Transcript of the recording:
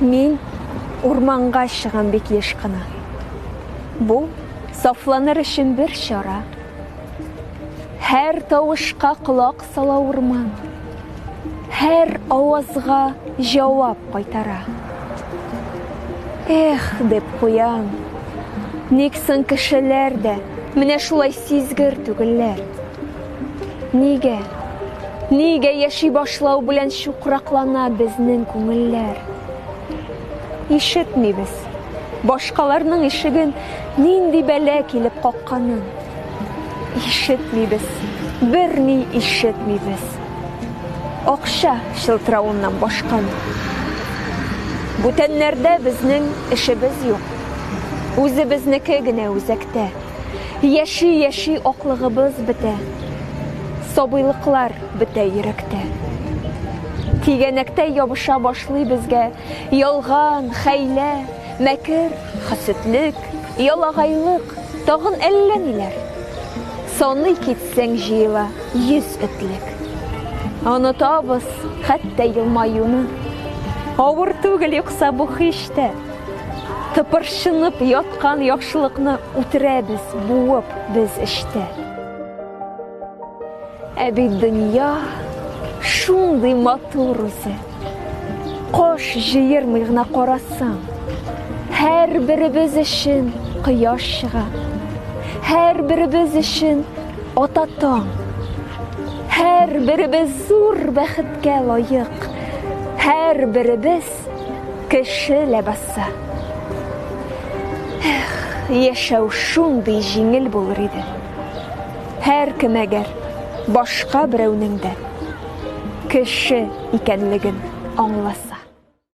Мин урманга чыгам бик еш кына. Бу сафланыр өчен бер чара. Һәр тавышка колак сала урман. Һәр авазга җавап кайтара. Эх, дип куям. Ник соң кешеләр дә менә шулай сизгер түгелләр? Нигә? Нигә яши башлау белән чукраклана безнең күңелләр? Ишетмибез башкаларның ишеген нинди бәла килеп какканын. Ишетмибез, берни ишетмибез. Акча шылтыравыннан башканы. Бүтәннәрдә безнең эшебез юк. Үзебезнеке генә үзәктә. Яши аклыгыбыз бетә. Сабыйлыклар бетә йөрәктә. Тигәнәктә ябыша башлый безгә ялган, хәйлә, мәкер, хәсетлек, ялагайлык, тагын әллә ниләр. Саный китсәң җыела 100 этлек. Онытабыз хәтта елмаюны. Авыр түгел юкса бу һичтә. Тыпырчынып яткан яхшылыкны үтерәбез, буып без эштә. Ә бит дөнья шундый матур үзе. Кош җыермый гына карасаң, һәр беребез өчен кояш чыга. Һәр беребез өчен ата таң. Һәр беребез зур бәхеткә лаек. Һәр беребез кеше ләбаса. Яшәү шундый җиңел булыр иде. Һәр кем әгәр башка берәүнең дә кеше икәнлеген аңласа.